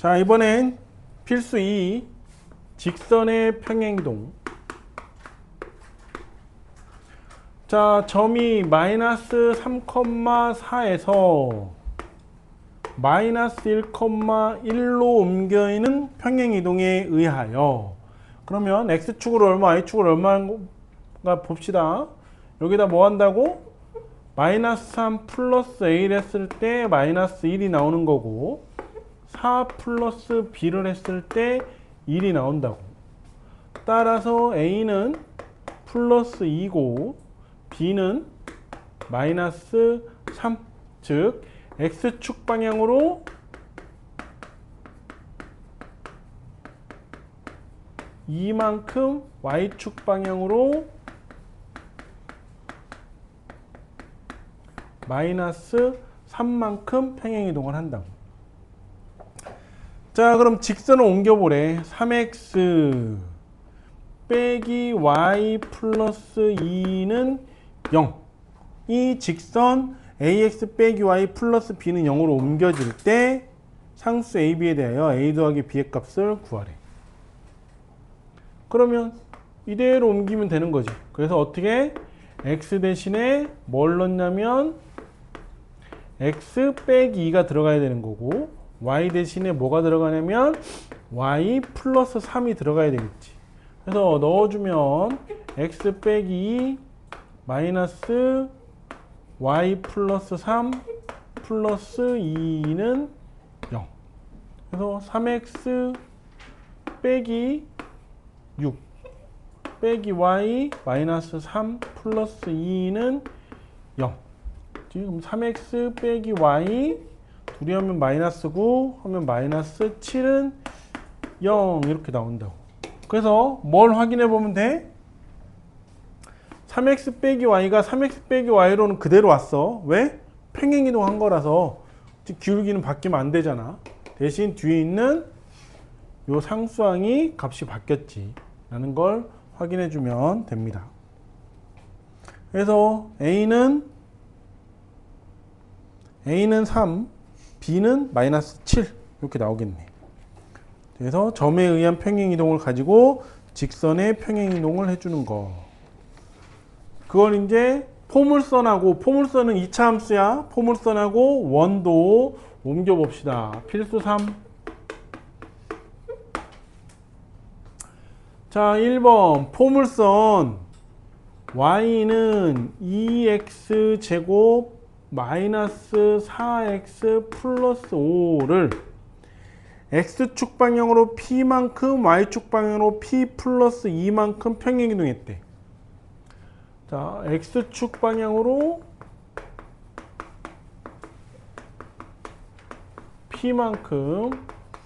자, 이번엔 필수 2 직선의 평행이동. 자, 점이 마이너스 3,4에서 마이너스 1,1로 옮겨 있는 평행이동에 의하여, 그러면 x축으로 얼마, y축으로 얼마인가 봅시다. 여기다 뭐 한다고? 마이너스 3 플러스 a를 했을 때 마이너스 1이 나오는 거고, 4 플러스 b를 했을 때 1이 나온다고. 따라서 a는 플러스 2고 b는 마이너스 3, 즉 x축 방향으로 이만큼, y축 방향으로 마이너스 3만큼 평행이동을 한다고. 자, 그럼 직선을 옮겨보래. 3x 빼기 y 플러스 2는 0. 이 직선 ax 빼기 y 플러스 b는 0으로 옮겨질 때 상수 ab에 대하여 a 더하기 b의 값을 구하래. 그러면 이대로 옮기면 되는 거지. 그래서 어떻게? x 대신에 뭘 넣냐면 x 빼기 2가 들어가야 되는 거고, y 대신에 뭐가 들어가냐면 y 플러스 3이 들어가야 되겠지. 그래서 넣어주면 x 빼기 2 마이너스 y 플러스 3 플러스 2는 0. 그래서 3x 빼기 6 빼기 y 마이너스 3 플러스 2는 0. 지금 3x 빼기 y 둘이 하면 마이너스 9 하면 마이너스 7은 0 이렇게 나온다고. 그래서 뭘 확인해 보면 돼? 3x 빼기 y가 3x 빼기 y로는 그대로 왔어. 왜? 평행이동 한 거라서 기울기는 바뀌면 안 되잖아. 대신 뒤에 있는 요 상수항이 값이 바뀌었지 라는 걸 확인해 주면 됩니다. 그래서 A는 3, B는 마이너스 7 이렇게 나오겠네. 그래서 점에 의한 평행이동을 가지고 직선의 평행이동을 해주는 거. 그걸 이제 포물선하고, 포물선은 2차 함수야. 포물선하고 원도 옮겨 봅시다. 필수 3. 자, 1번 포물선 y는 2x제곱 마이너스 4x 플러스 5를 x축 방향으로 p만큼, y축 방향으로 p 플러스 2만큼 평행이동했대. 자, x축 방향으로 p만큼,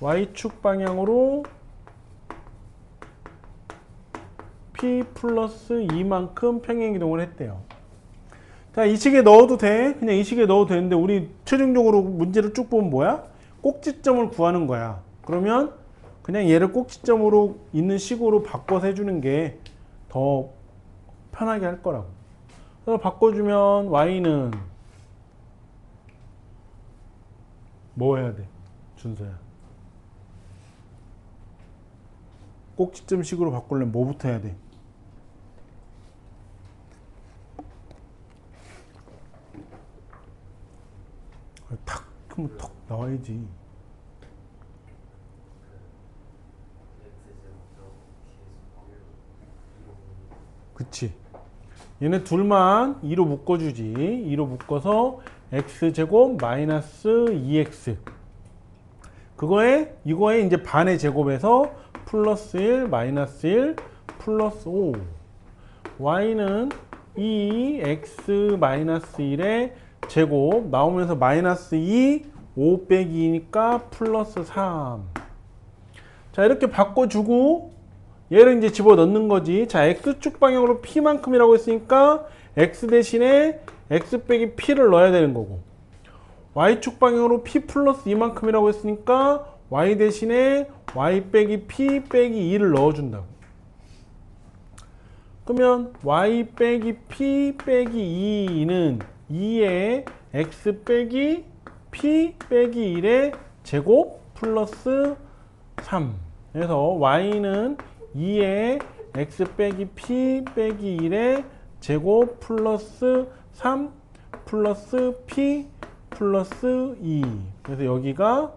y축 방향으로 p 플러스 2만큼 평행이동을 했대요. 자, 이 식에 넣어도 돼. 그냥 이 식에 넣어도 되는데, 우리 최종적으로 문제를 쭉 보면 뭐야? 꼭지점을 구하는 거야. 그러면 그냥 얘를 꼭지점으로 있는 식으로 바꿔서 해주는 게 더 편하게 할 거라고. 그래서 바꿔주면 y는 뭐 해야 돼? 준서야. 꼭지점 식으로 바꾸려면 뭐부터 해야 돼? 탁 하면 턱 나와야지. 그치. 얘네 둘만 2로 묶어주지. 2로 묶어서 x제곱 마이너스 2x. 이거에 이제 반의 제곱에서 플러스 1, 마이너스 1, 플러스 5. y는 2x 마이너스 1의 제곱 나오면서 마이너스 2, 5 빼기 2니까 플러스 3. 자, 이렇게 바꿔주고 얘를 이제 집어넣는 거지. 자, x축 방향으로 p만큼이라고 했으니까 x 대신에 x 빼기 p를 넣어야 되는 거고, y축 방향으로 p 플러스 2만큼이라고 했으니까 y 대신에 y 빼기 p 빼기 2를 넣어준다고. 그러면 y 빼기 p 빼기 2는 2의 x 빼기 p 빼기 1의 제곱 플러스 3. 그래서 y는 2의 x 빼기 p 빼기 1의 제곱 플러스 3 플러스 p 플러스 2. 그래서 여기가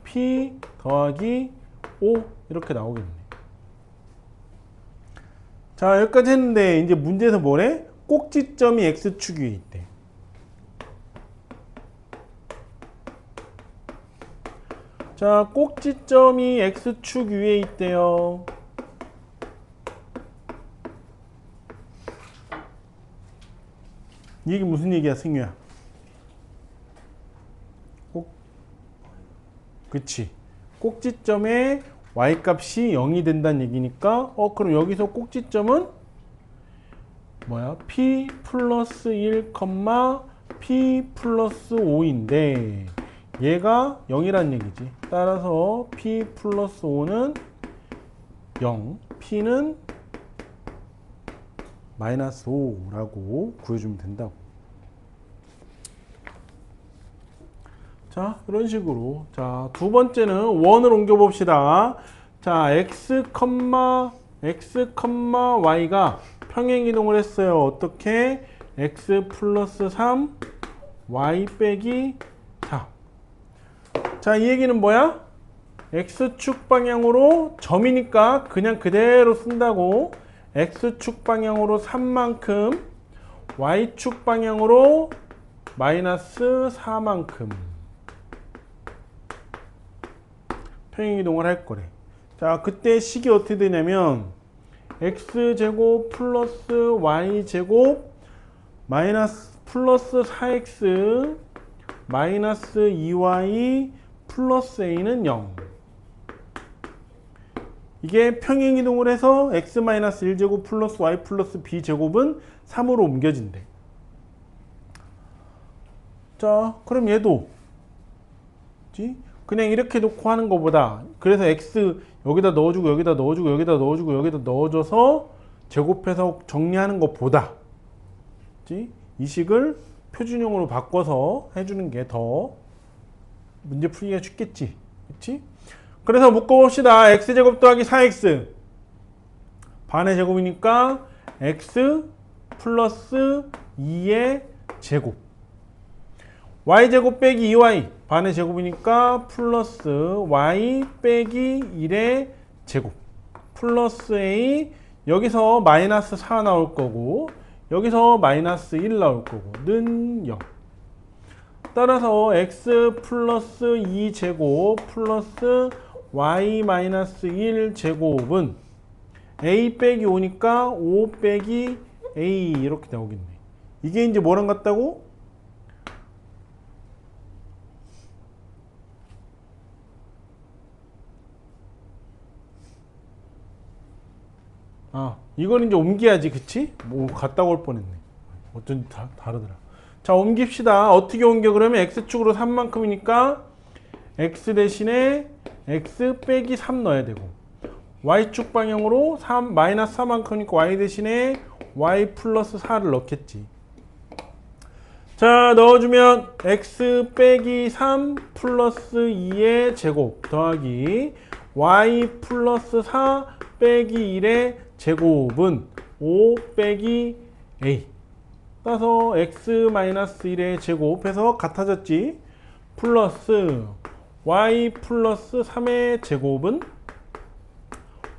p 더하기 5 이렇게 나오겠네. 자, 여기까지 했는데 이제 문제에서 뭐래? 꼭지점이 x축 위에 있대. 자, 꼭지점이 x축 위에 있대요. 이게 무슨 얘기야, 승유야? 그치. 꼭지점에 y값이 0이 된다는 얘기니까 그럼 여기서 꼭지점은 뭐야? p 플러스 1, p 플러스 5인데 얘가 0이란 얘기지. 따라서 p 플러스 5는 0, p는 마이너스 5라고 구해주면 된다고. 자, 이런 식으로. 자, 두 번째는 원을 옮겨 봅시다. 자, x, y가 평행 이동을 했어요. 어떻게? x 플러스 3, y 빼기 4. 자, 이 얘기는 뭐야? x축 방향으로 점이니까 그냥 그대로 쓴다고. x축 방향으로 3만큼, y축 방향으로 마이너스 4만큼 평행이동을 할 거래. 자, 그때 식이 어떻게 되냐면 x제곱 플러스 y제곱 마이너스 플러스 4x 마이너스 2y 플러스 a는 0. 이게 평행이동을 해서 x 마이너스 1제곱 플러스 y 플러스 b제곱은 3으로 옮겨진대. 자, 그럼 얘도 그냥 이렇게 놓고 하는 것보다, 그래서 x 여기다 넣어주고 여기다 넣어주고 여기다 넣어주고 여기다 넣어줘서 제곱해서 정리하는 것보다 이 식을 표준형으로 바꿔서 해주는 게 더 문제 풀기가 쉽겠지. 그치? 그래서 묶어봅시다. x제곱 더하기 4x 반의 제곱이니까 x 플러스 2의 제곱, y제곱 빼기 2y 반의 제곱이니까 플러스 y 빼기 1의 제곱 플러스 a, 여기서 마이너스 4 나올 거고 여기서 마이너스 1 나올 거고 는 0. 따라서 x 플러스 2제곱 플러스 y 마이너스 1 제곱은 a 빼기 5니까 5 빼기 a 이렇게 나오겠네. 이게 이제 뭐랑 같다고? 이건 이제 옮겨야지, 그치? 뭐 갔다 올 뻔했네. 어쩐지 다르더라. 자, 옮깁시다. 어떻게 옮겨? 그러면 x축으로 3만큼이니까 x 대신에 x 빼기 3 넣어야 되고, y축 방향으로 3, 마이너스 4만큼이니까 y 대신에 y 플러스 4를 넣겠지. 자, 넣어주면 x 빼기 3 플러스 2의 제곱 더하기 y 플러스 4 빼기 1의 제곱은 5 빼기 a. 따라서 x 마이너스 1의 제곱해서 같아졌지. 플러스 y 플러스 3의 제곱은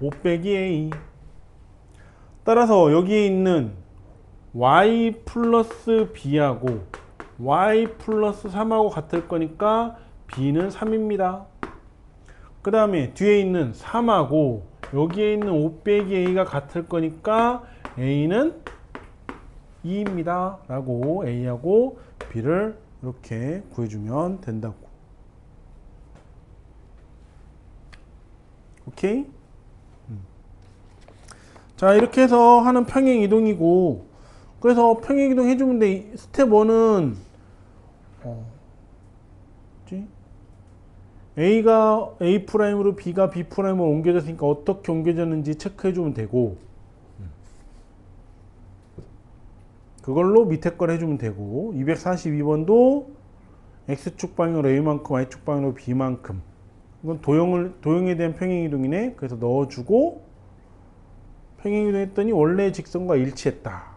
5 빼기 a. 따라서 여기에 있는 y 플러스 b하고 y 플러스 3하고 같을 거니까 b는 3입니다. 그 다음에 뒤에 있는 3하고 여기에 있는 5 빼기 a가 같을 거니까 a는 2입니다 라고 a하고 b를 이렇게 구해주면 된다고. 오케이? 자, 이렇게 해서 하는 평행 이동이고, 그래서 평행 이동 해주면 돼. 스텝 1은 A가 A'으로 B가 B'으로 옮겨졌으니까 어떻게 옮겨졌는지 체크해주면 되고, 그걸로 밑에 걸 해주면 되고, 242번도 X축 방향으로 A만큼 Y축 방향으로 B만큼 이건 도형에 대한 평행이동이네. 그래서 넣어주고 평행이동 했더니 원래의 직선과 일치했다.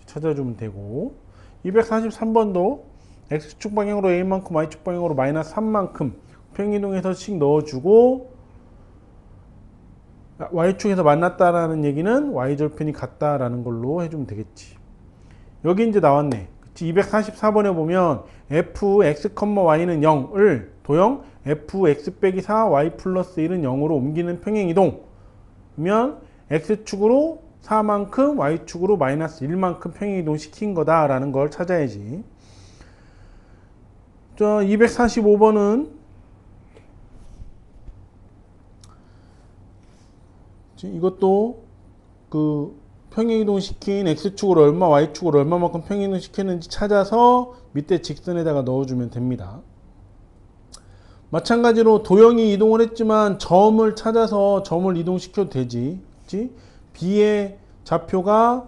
찾아주면 되고 243번도 x축 방향으로 a만큼 y축 방향으로 마이너스 3만큼 평행이동해서 씩 넣어주고 y축에서 만났다라는 얘기는 y절편이 같다라는 걸로 해주면 되겠지. 여기 이제 나왔네. 244번에 보면 fx, y는 0을 도형 fx 빼기 4 y 플러스 1은 0으로 옮기는 평행이동 그러면 x축으로 4만큼 y축으로 마이너스 1만큼 평행이동 시킨 거다라는 걸 찾아야지. 245번은 이것도 그 평행이동 시킨 x축으로 얼마 y축으로 얼마만큼 평행이동 시켰는지 찾아서 밑에 직선에다가 넣어주면 됩니다. 마찬가지로 도형이 이동을 했지만 점을 찾아서 점을 이동시켜도 되지. 그치? B의 좌표를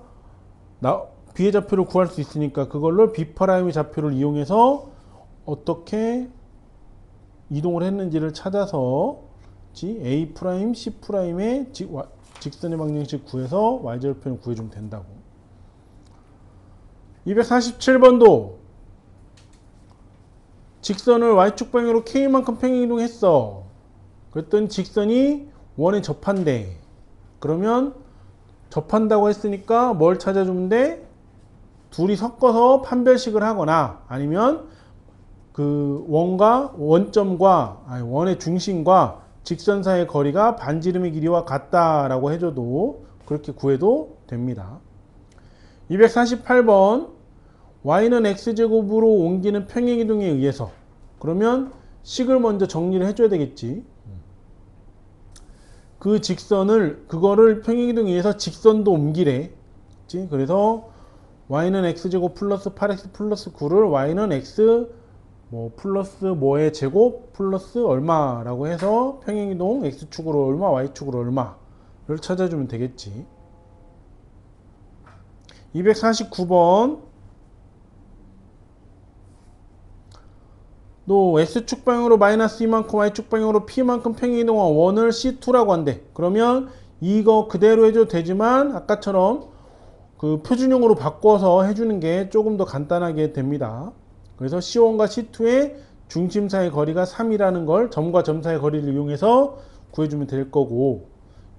구할 수 있으니까 그걸로 B'의 좌표를 이용해서 어떻게 이동을 했는지를 찾아서 A', C'의 직선의 방정식 구해서 y절편을 구해주면 된다고. 247번도 직선을 y축 방향으로 k만큼 평행이동했어. 그랬더니 직선이 원에 접한대. 그러면 접한다고 했으니까 뭘 찾아주면 돼? 둘이 섞어서 판별식을 하거나 아니면 그 원의 중심과 직선 사이의 거리가 반지름의 길이와 같다라고 해줘도 그렇게 구해도 됩니다. 248번 y는 x제곱으로 옮기는 평행이동에 의해서 그러면 식을 먼저 정리를 해줘야 되겠지. 그 직선을 그거를 평행이동에 의해서 직선도 옮기래. 그치? 그래서 y는 x제곱 플러스 8x 플러스 9를 y는 x 플러스 뭐의 제곱 플러스 얼마라고 해서 평행이동 x축으로 얼마 y축으로 얼마를 찾아주면 되겠지. 249번 또 x축 방향으로 마이너스 2만큼 y축 방향으로 p만큼 평행이동한 원을 C2라고 한대. 그러면 이거 그대로 해줘도 되지만 아까처럼 그 표준형으로 바꿔서 해주는 게 조금 더 간단하게 됩니다. 그래서 C1과 C2의 중심 사이의 거리가 3이라는 걸 점과 점 사이의 거리를 이용해서 구해주면 될 거고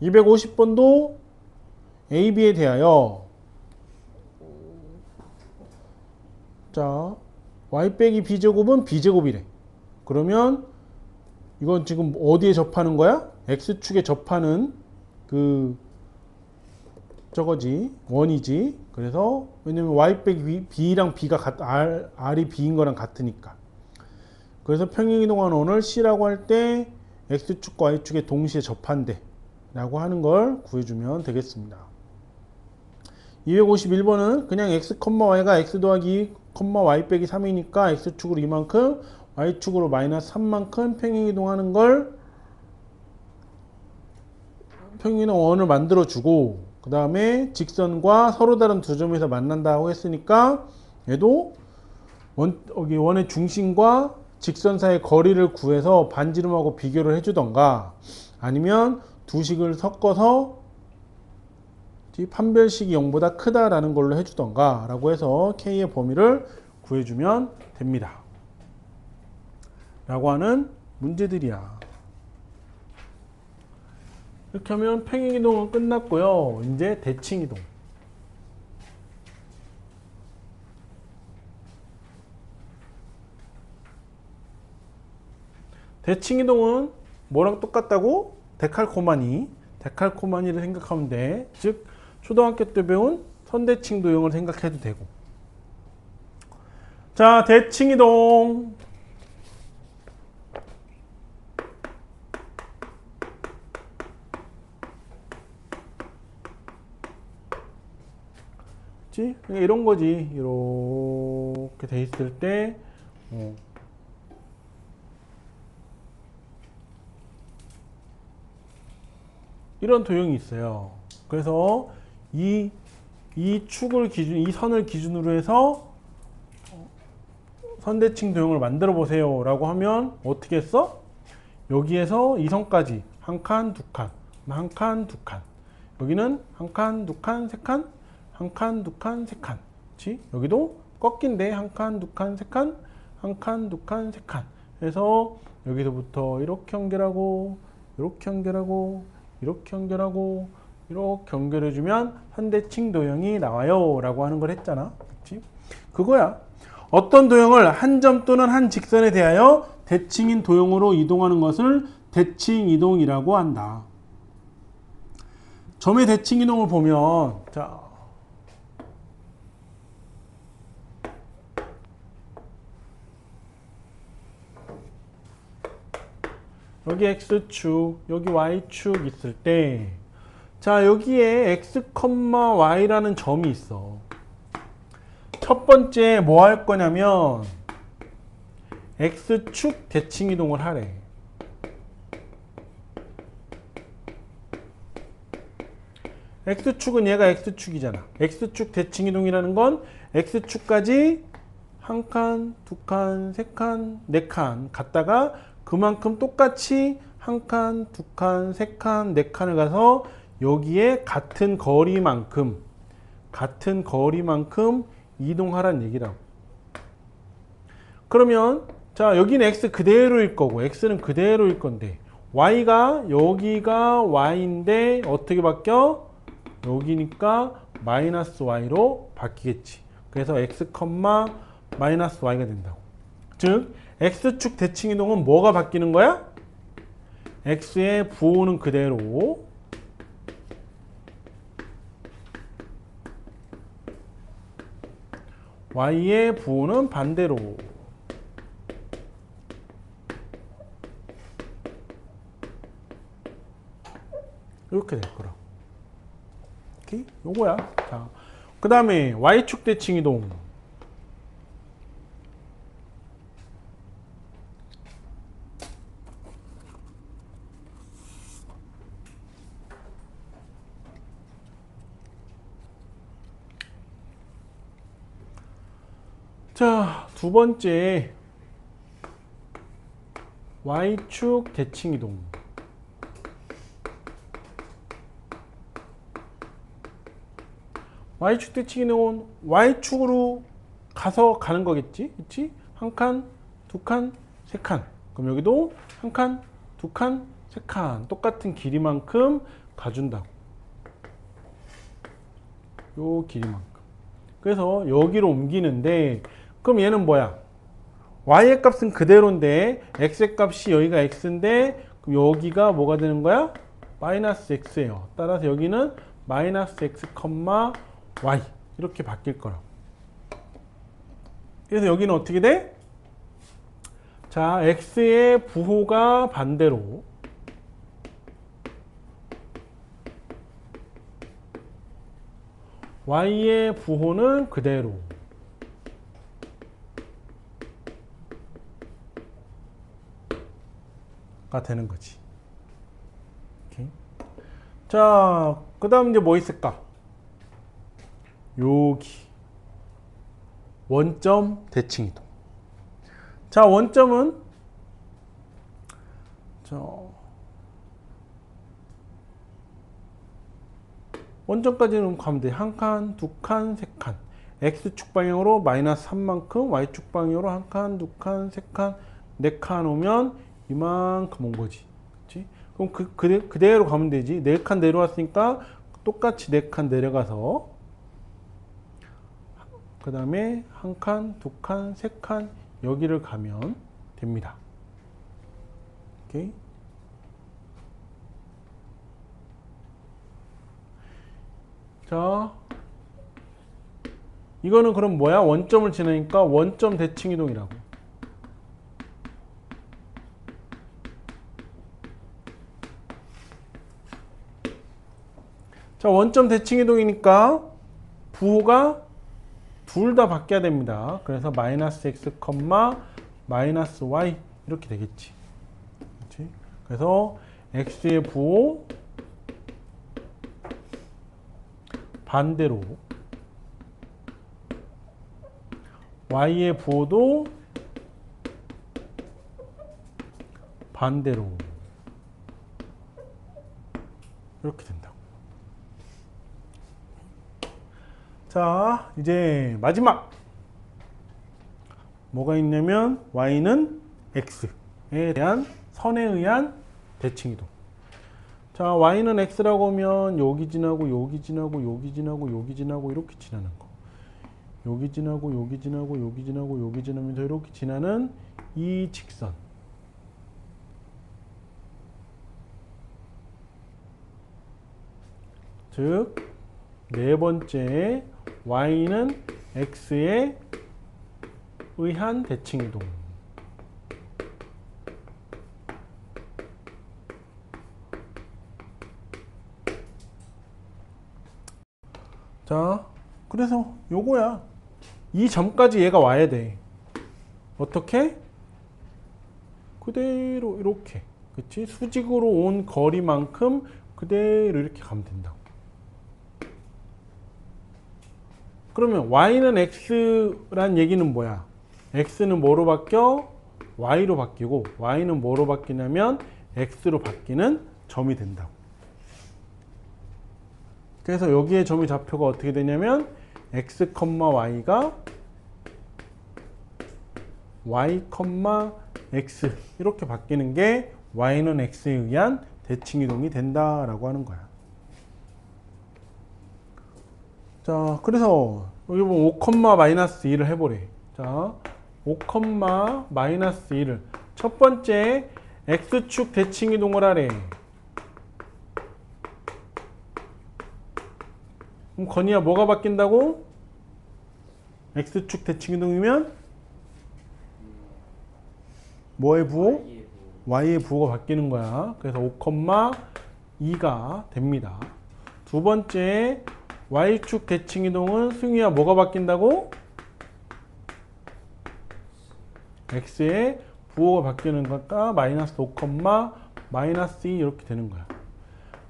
250번도 AB에 대하여 자 y 빼기 b제곱은 b제곱이래. 그러면 이건 지금 어디에 접하는 거야? x축에 접하는 그 저거지 원이지. 그래서 왜냐면 y 빼기 b랑 b가 r이 b인 거랑 같으니까. 그래서 평행이동한 원을 c라고 할 때 x축과 y축에 동시에 접한대 라고 하는 걸 구해주면 되겠습니다. 251번은 그냥 x, y가 x 더하기 2, y 빼기 3이니까 x축으로 이만큼 y축으로 마이너스 3만큼 평행이동하는 걸 평행이동 원을 만들어주고 그 다음에 직선과 서로 다른 두 점에서 만난다고 했으니까 얘도 원의 중심과 직선 사이의 거리를 구해서 반지름하고 비교를 해주던가 아니면 두 식을 섞어서 판별식이 0보다 크다라는 걸로 해주던가 라고 해서 K의 범위를 구해주면 됩니다. 라고 하는 문제들이야. 이렇게 하면 평행이동은 끝났고요. 이제 대칭이동. 대칭이동은 뭐랑 똑같다고? 데칼코마니를 생각하면 돼. 즉 초등학교 때 배운 선대칭 도형을 생각해도 되고. 자, 대칭이동. 이런 거지. 이렇게 돼 있을 때 이런 도형이 있어요. 그래서 이 선을 기준으로 해서 선대칭 도형을 만들어 보세요 라고 하면 어떻게 했어? 여기에서 이성까지 한 칸, 두 칸, 한 칸, 두 칸. 여기는 한 칸, 두 칸, 세 칸, 한 칸, 두 칸, 세 칸. 그렇지? 여기도 꺾인데 한 칸, 두 칸, 세 칸, 한 칸, 두 칸, 세 칸. 그래서 여기서부터 이렇게 연결하고, 이렇게 연결하고, 이렇게 연결하고, 이렇게 연결해주면 현대칭 도형이 나와요 라고 하는 걸 했잖아. 그렇지? 그거야. 어떤 도형을 한 점 또는 한 직선에 대하여 대칭인 도형으로 이동하는 것을 대칭 이동이라고 한다. 점의 대칭 이동을 보면, 자, 여기 X축, 여기 Y축 있을 때, 자, 여기에 X, Y라는 점이 있어. 첫 번째 뭐 할 거냐면, X축 대칭 이동을 하래. X축은 얘가 X축이잖아. X축 대칭 이동이라는 건 X축까지 한 칸, 두 칸, 세 칸, 네 칸 갔다가 그만큼 똑같이 한 칸, 두 칸, 세 칸, 네 칸을 가서 여기에 같은 거리만큼 이동하라는 얘기라고. 그러면 자, 여기는 X 그대로일 거고 X는 그대로일 건데 Y가 여기가 Y인데 어떻게 바뀌어? 여기니까 마이너스 Y로 바뀌겠지. 그래서 X, 마이너스 Y가 된다고. 즉 X축 대칭 이동은 뭐가 바뀌는 거야? X의 부호는 그대로 Y의 부호는 반대로. 이렇게 될 거라고. 오케이? 요거야. 자, 그 다음에 Y축 대칭 이동. 자, 두 번째 Y축 대칭 이동. Y축 대칭 이동은 Y축으로 가서 가는 거겠지? 그치? 한 칸, 두 칸, 세 칸. 그럼 여기도 한 칸, 두 칸, 세 칸. 똑같은 길이만큼 가준다고. 요 길이만큼. 그래서 여기로 옮기는데 그럼 얘는 뭐야? Y의 값은 그대로인데 X의 값이 여기가 X인데 그럼 여기가 뭐가 되는 거야? 마이너스 X예요. 따라서 여기는 마이너스 X, Y 이렇게 바뀔 거라고. 그래서 여기는 어떻게 돼? 자, X의 부호가 반대로 Y의 부호는 그대로. 가 되는 거지. 오케이. 자, 그 다음 이제 뭐 있을까? 여기 원점 대칭 이동. 자, 원점은 원점까지는 가면 돼. 한 칸, 두 칸, 세 칸. X축 방향으로 마이너스 3만큼, Y축 방향으로 한 칸, 두 칸, 세 칸, 네 칸 오면 이만큼 온 거지. 그치? 그럼 그대로 가면 되지. 네 칸 내려왔으니까 똑같이 네 칸 내려가서 그 다음에 한 칸, 두 칸, 세 칸 여기를 가면 됩니다. 오케이? 자, 이거는 그럼 뭐야? 원점을 지나니까 원점 대칭 이동이라고. 자, 원점 대칭 이동이니까 부호가 둘 다 바뀌어야 됩니다. 그래서 마이너스 X, 마이너스 Y 이렇게 되겠지. 그렇지? 그래서 X의 부호 반대로 Y의 부호도 반대로 이렇게 된다고. 자, 이제 마지막 뭐가 있냐면 y는 x에 대한 선에 의한 대칭이동. 자, y는 x라고 하면 여기 지나고 여기 지나고 여기 지나고 여기 지나고 이렇게 지나는 거. 여기 지나고 여기 지나고 여기 지나고 여기 지나면서 이렇게 지나는 이 직선. 즉, 네 번째 y는 x에 의한 대칭이동. 자, 그래서 요거야. 이 점까지 얘가 와야 돼. 어떻게? 그대로 이렇게. 그치? 수직으로 온 거리만큼 그대로 이렇게 가면 된다고. 그러면 y는 x란 얘기는 뭐야? x는 뭐로 바뀌어? y로 바뀌고 y는 뭐로 바뀌냐면 x로 바뀌는 점이 된다고. 그래서 여기에 점의 좌표가 어떻게 되냐면 x, y가 y, x 이렇게 바뀌는 게 y는 x에 의한 대칭이동이 된다라고 하는 거야. 자, 그래서 여기 보면 5,-1을 해보래. 자, 5,-1을 첫 번째 x축 대칭이동을 하래. 그럼 건이야 뭐가 바뀐다고? x축 대칭이동이면 뭐의 부호? y의 부호가 바뀌는 거야. 그래서 5,2가 됩니다. 두 번째 y축 대칭이동은 승희야 뭐가 바뀐다고? x의 부호가 바뀌는 거니까 마이너스 5, 마이너스 2 이렇게 되는 거야.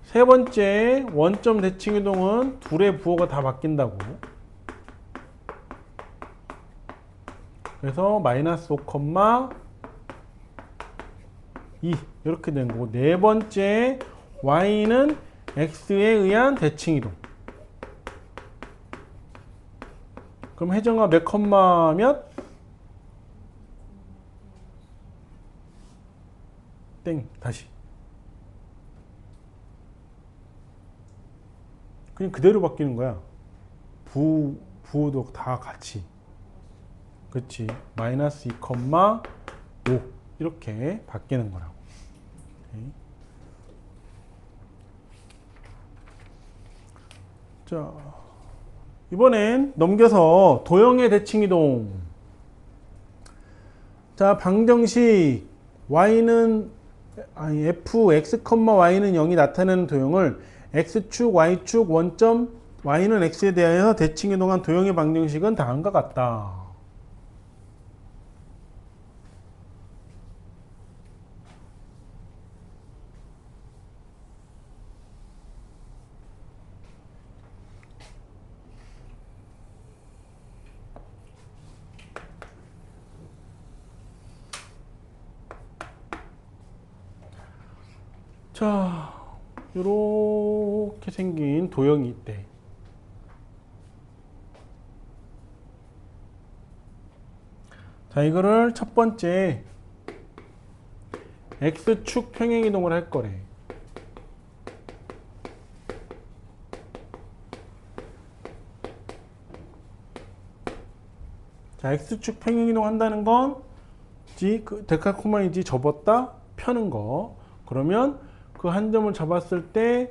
세 번째 원점 대칭이동은 둘의 부호가 다 바뀐다고. 그래서 마이너스 5, 2 이렇게 되는 거고, 네 번째 y는 x에 의한 대칭이동. 그럼 혜정아 몇 컴마 몇? 땡. 다시. 그냥 그대로 바뀌는 거야. 부호도 다 같이. 그렇지. 마이너스 2, 5 이렇게 바뀌는 거라고. 오케이. 자, 이번엔 넘겨서 도형의 대칭이동. 자, 방정식 y는 f, x, y는 0이 나타내는 도형을 x축, y축, 원점 y는 x에 대하여 대칭이동한 도형의 방정식은 다음과 같다. 자, 이렇게 생긴 도형이 있대. 자, 이거를 첫 번째 x축 평행이동을 할 거래. 자, x축 평행이동 한다는 건 데칼코마니지 접었다 펴는 거. 그러면 그 한 점을 잡았을 때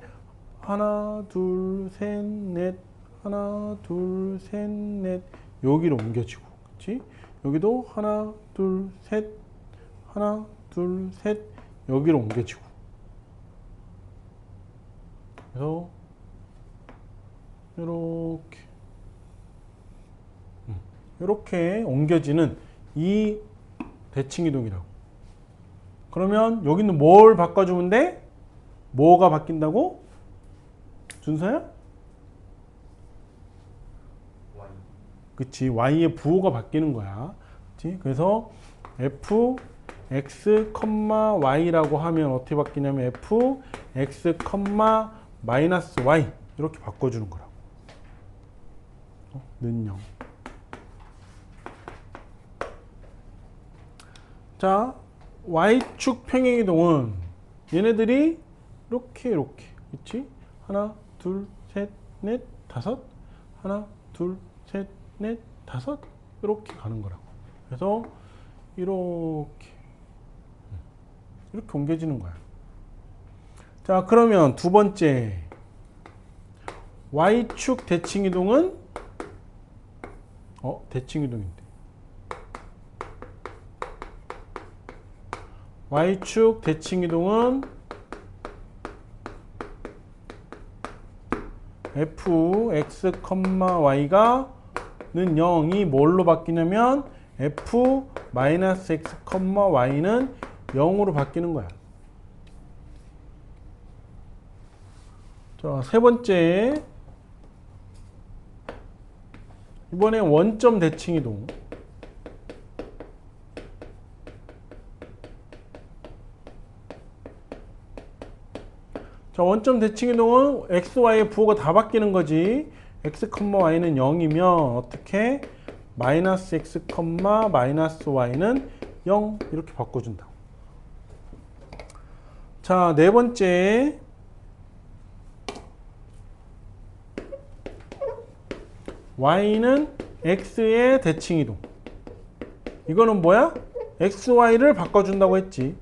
하나, 둘, 셋, 넷, 하나, 둘, 셋, 넷 여기로 옮겨지고, 그렇지? 여기도 하나, 둘, 셋, 하나, 둘, 셋 여기로 옮겨지고. 그래서 이렇게 옮겨지는 이 대칭이동이라고. 그러면 여기는 뭘 바꿔주면 돼? 뭐가 바뀐다고? 준서야? Y. 그치, y의 부호가 바뀌는 거야. 그치? 그래서 f x, y라고 하면 어떻게 바뀌냐면 f, x, 마이너스 y 이렇게 바꿔주는 거라고. 는 0. 자, y축 평행이동은 얘네들이 이렇게 그치? 하나, 둘, 셋, 넷, 다섯. 하나, 둘, 셋, 넷, 다섯. 이렇게 가는 거라고. 그래서 이렇게 옮겨지는 거야. 자, 그러면 두 번째 y축 대칭이동은 대칭이동인데 y축 대칭이동은 f, x, y가 는 0이 뭘로 바뀌냐면 f, 마이너스 x, y는 0으로 바뀌는 거야. 자, 세 번째. 이번에 원점 대칭이동. 자, 원점 대칭이동은 x, y의 부호가 다 바뀌는 거지. x, y는 0이면 어떻게? 마이너스 x, 마이너스 y는 0 이렇게 바꿔준다. 자, 네 번째. y는 x의 대칭이동. 이거는 뭐야? x, y를 바꿔준다고 했지.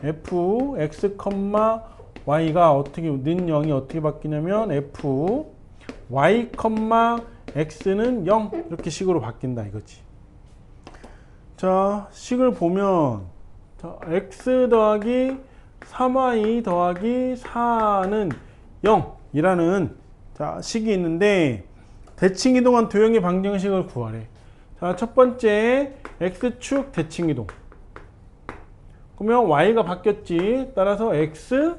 f, x, y가 어떻게, 는 0이 어떻게 바뀌냐면 f, y, x는 0 이렇게 식으로 바뀐다 이거지. 자, 식을 보면 자, x 더하기 3y 더하기 4는 0 이라는 자, 식이 있는데 대칭이동한 도형의 방정식을 구하래. 자, 첫 번째 x축 대칭이동. 그러면 y가 바뀌었지. 따라서 x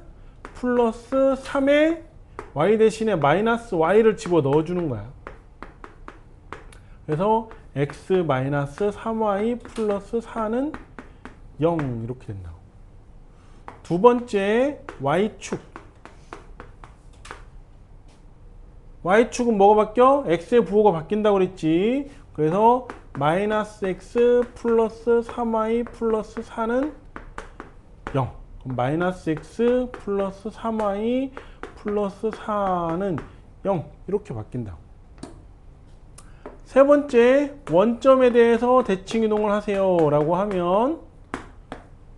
플러스 3에 y 대신에 마이너스 y를 집어 넣어주는 거야. 그래서 x 마이너스 3y 플러스 4는 0 이렇게 된다고. 두 번째 y축. y축은 뭐가 바뀌어? x의 부호가 바뀐다고 그랬지. 그래서 마이너스 x 플러스 3y 플러스 4는 0. 그럼 마이너스 x 플러스 3y 플러스 4는 0 이렇게 바뀐다. 세 번째, 원점에 대해서 대칭이동을 하세요 라고 하면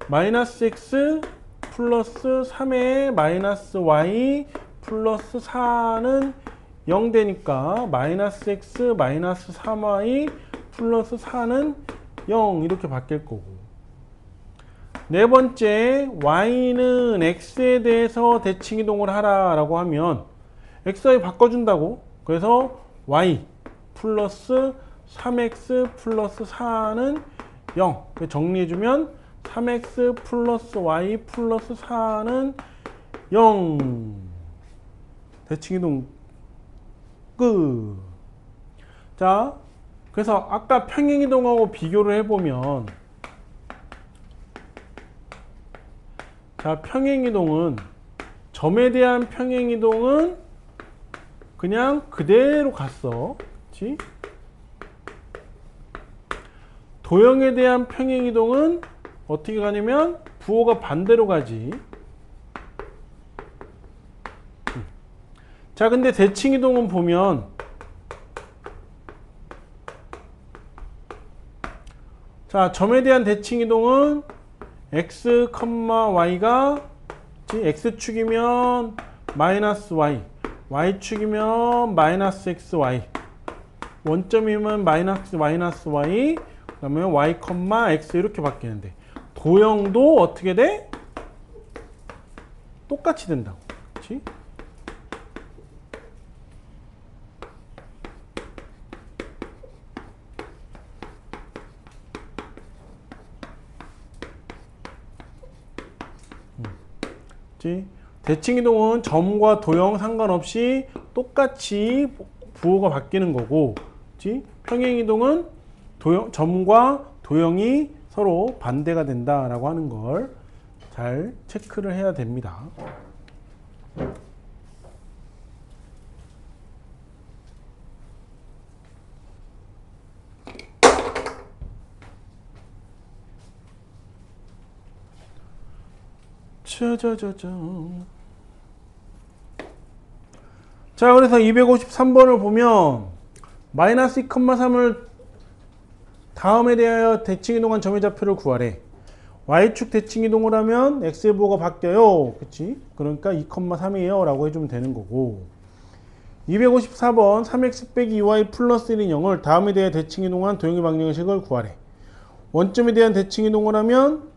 마이너스 x 플러스 3의 마이너스 y 플러스 4는 0 되니까 마이너스 x 마이너스 3y 플러스 4는 0 이렇게 바뀔 거고. 네 번째, y는 x에 대해서 대칭이동을 하라 라고 하면 xy 바꿔준다고. 그래서 y 플러스 3x 플러스 4는 0 정리해주면 3x 플러스 y 플러스 4는 0 대칭이동 끝. 자, 그래서 아까 평행이동하고 비교를 해보면 자, 평행이동은 점에 대한 평행이동은 그냥 그대로 갔어. 그치? 도형에 대한 평행이동은 어떻게 가냐면 부호가 반대로 가지. 자, 근데 대칭이동은 보면 자, 점에 대한 대칭이동은 x, y가 x축이면 마이너스 y, y축이면 마이너스 x, y, 원점이면 마이너스 y, 그 다음에 y, x 이렇게 바뀌는데 도형도 어떻게 돼? 똑같이 된다고. 그치? 대칭이동은 점과 도형 상관없이 똑같이 부호가 바뀌는 거고, 평행이동은 점과 도형이 서로 반대가 된다라고 하는 걸 잘 체크를 해야 됩니다. 짜자자잔. 자, 그래서 253번을 보면 마이너스 2,3을 다음에 대하여 대칭이동한 점의 좌표를 구하래. y축 대칭이동을 하면 x의 부호가 바뀌어요. 그치? 그러니까 2,3이에요 라고 해주면 되는 거고, 254번 3x 빼기 2y 플러스 1인 0을 다음에 대하여 대칭이동한 도형의 방정식을 구하래. 원점에 대한 대칭이동을 하면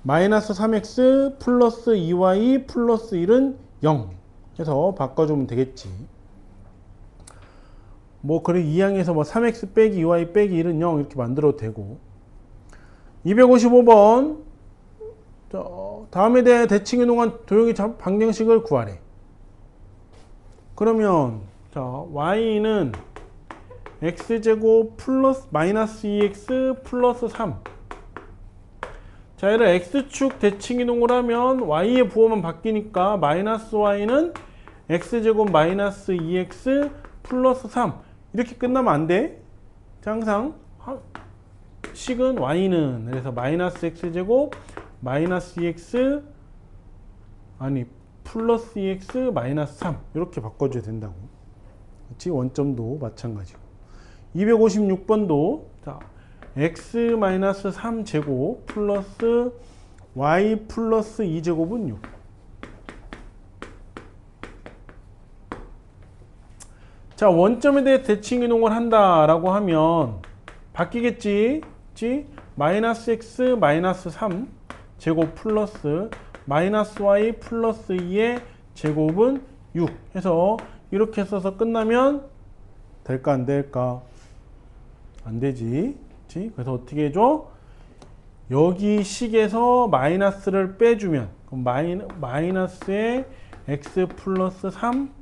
마이너스 3x 플러스 2y 플러스 1은 0 해서 바꿔주면 되겠지. 뭐 그래, 2항에서 뭐 3x 빼기 2y 빼기 1은 0 이렇게 만들어도 되고, 255번 다음에 대해 대칭이동한 도형의 방정식을 구하래. 그러면 자, y는 x제곱 플러스 마이너스 2x 플러스 3. 자, 얘를 x축 대칭이동을 하면 y의 부호만 바뀌니까 마이너스 y는 x제곱 마이너스 2x 플러스 3 이렇게 끝나면 안 돼. 항상 식은 y는 그래서 마이너스 x제곱 마이너스 2x 아니 플러스 2x 마이너스 3 이렇게 바꿔줘야 된다고. 그렇지? 원점도 마찬가지고. 256번도 자, x 마이너스 3제곱 플러스 y 플러스 2제곱은 6. 자, 원점에 대해 대칭이동을 한다라고 하면 바뀌겠지? 마이너스 x 마이너스 3 제곱 플러스 마이너스 y 플러스 2의 제곱은 6 해서 이렇게 써서 끝나면 될까 안 될까? 안 되지. 그치? 그래서 어떻게 해줘? 여기 식에서 마이너스를 빼주면 그럼 마이너스에 x 플러스 3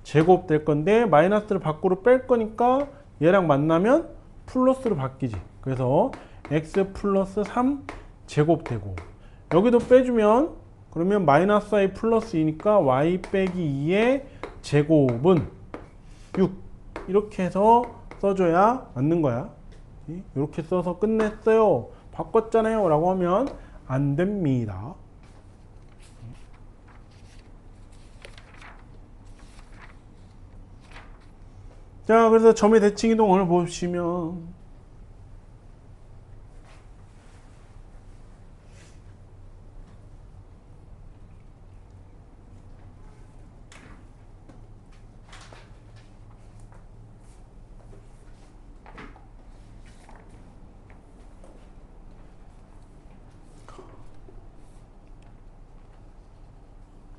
제곱 될 건데, 마이너스를 밖으로 뺄 거니까 얘랑 만나면 플러스로 바뀌지. 그래서 x 플러스 3 제곱 되고, 여기도 빼주면 그러면 마이너스 y 플러스 2니까 y 빼기 2의 제곱은 6 이렇게 해서 써줘야 맞는 거야. 이렇게 써서 끝냈어요, 바꿨잖아요 라고 하면 안 됩니다. 자, 그래서 점의 대칭이동을 보시면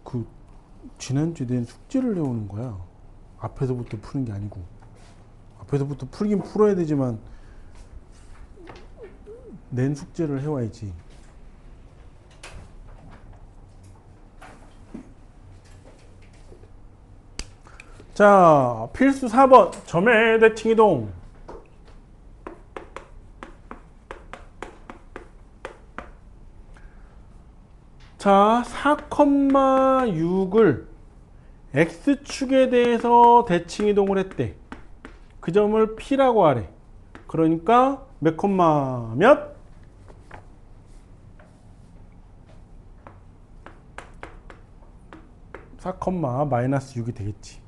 그 지난주에 낸 숙제를 해오는 거야. 앞에서부터 푸는 게 아니고. 앞에서부터 풀긴 풀어야 되지만 낸 숙제를 해와야지. 자, 필수 4번 점의 대칭이동. 자, 4,6을 x축에 대해서 대칭이동을 했대. 그 점을 P라고 하래. 그러니까 몇 콤마 몇? 4, 마이너스 6이 되겠지.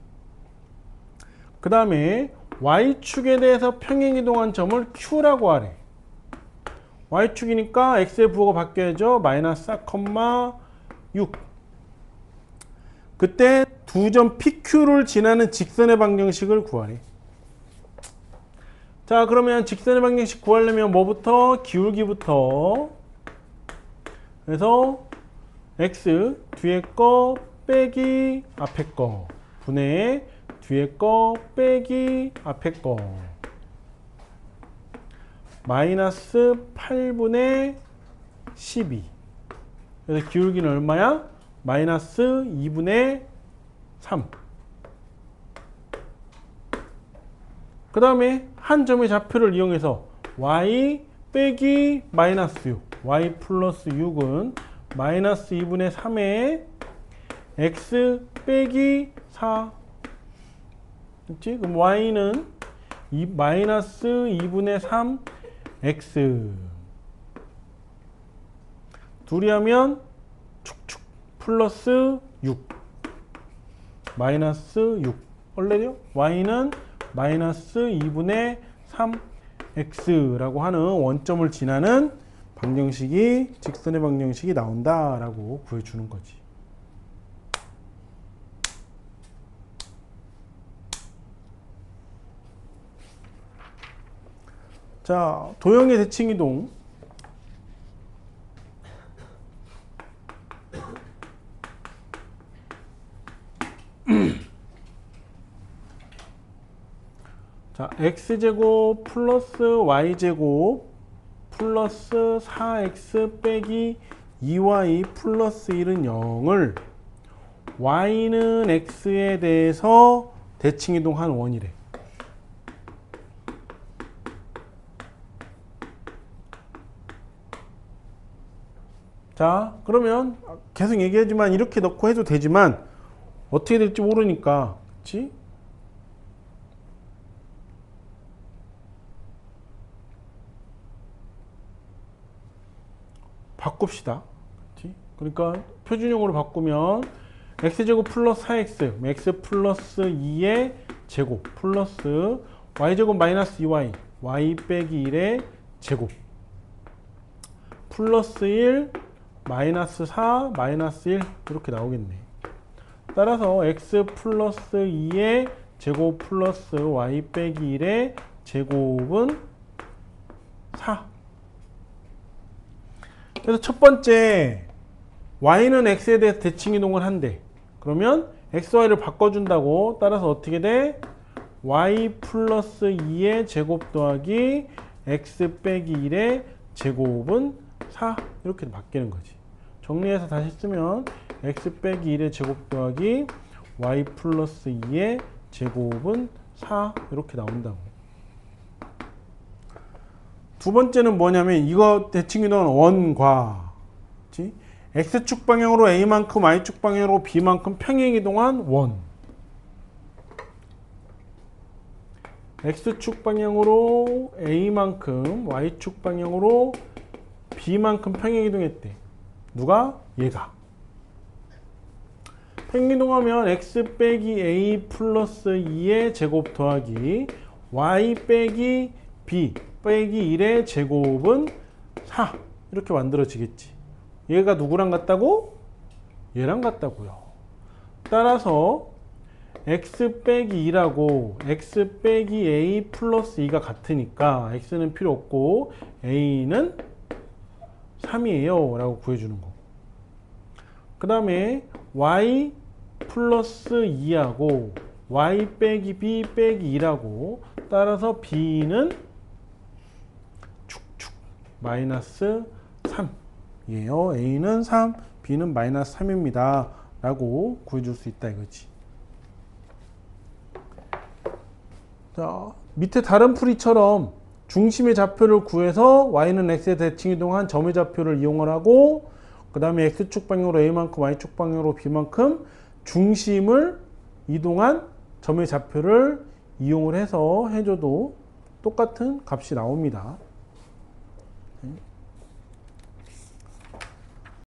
그 다음에 y축에 대해서 평행이동한 점을 Q라고 하래. y축이니까 x의 부호가 바뀌어야죠. 마이너스 4, 6. 그때 두 점 PQ를 지나는 직선의 방정식을 구하래. 자, 그러면 직선의 방정식 구하려면 뭐부터? 기울기부터. 그래서 x 뒤에 거 빼기 앞에 거 분의 뒤에 거 빼기 앞에 거 마이너스 8분의 12. 그래서 기울기는 얼마야? 마이너스 2분의 3. 그 다음에 한 점의 좌표를 이용해서 y 빼기 마이너스 6. y 플러스 6은 마이너스 2분의 3에 x 빼기 4. 그렇지? 그럼 y는 마이너스 2분의 3 x. 둘이 하면 축축 플러스 6 마이너스 6. 원래요 y는 마이너스 2분의 3 x라고 하는 원점을 지나는 방정식이, 직선의 방정식이 나온다라고 구해주는 거지. 자, 도형의 대칭이동. 자, x제곱 플러스 y제곱 플러스 4x 빼기 2y 플러스 1은 0을 y는 x에 대해서 대칭이동한 원이래. 자, 그러면 계속 얘기하지만 이렇게 넣고 해도 되지만 어떻게 될지 모르니까, 그치? 바꿉시다. 그치? 그러니까 표준형으로 바꾸면 x제곱 플러스 4x, x 플러스 2의 제곱 플러스 y제곱 마이너스 2y, y 빼기 1의 제곱 플러스 1 마이너스 4 마이너스 1 이렇게 나오겠네. 따라서 x 플러스 2의 제곱 플러스 y 빼기 1의 제곱은 4. 그래서 첫 번째 y는 x에 대해서 대칭이동을 한대. 그러면 x, y를 바꿔준다고. 따라서 어떻게 돼? y 플러스 2의 제곱 더하기 x 빼기 1의 제곱은 4 이렇게 바뀌는 거지. 정리해서 다시 쓰면 x 빼기 1의 제곱 더하기 y 플러스 2의 제곱은 4 이렇게 나온다고. 두 번째는 뭐냐면 이거 대칭이동은 원과, 그치? x축 방향으로 a만큼 y축 방향으로 b만큼 평행이동한 원. x축 방향으로 a만큼 y축 방향으로 b만큼 평행이동했대. 누가? 얘가. 평행이동하면 x 빼기 a 플러스 2의 제곱 더하기 y 빼기 b 빼기 1의 제곱은 4 이렇게 만들어지겠지. 얘가 누구랑 같다고? 얘랑 같다고요. 따라서 x 빼기 2라고 x 빼기 a 플러스 2가 같으니까 x는 필요 없고 a는 3이에요 라고 구해주는 거. 그 다음에 y 플러스 2하고 y 빼기 b 빼기 2라고. 따라서 b는 축축 마이너스 3이에요. a는 3, b는 마이너스 3입니다 라고 구해줄 수 있다 이거지. 자, 밑에 다른 풀이처럼 중심의 좌표를 구해서 y는 x에 대칭이동한 점의 좌표를 이용을 하고, 그 다음에 x축 방향으로 a만큼 y축 방향으로 b만큼 중심을 이동한 점의 좌표를 이용을 해서 해줘도 똑같은 값이 나옵니다.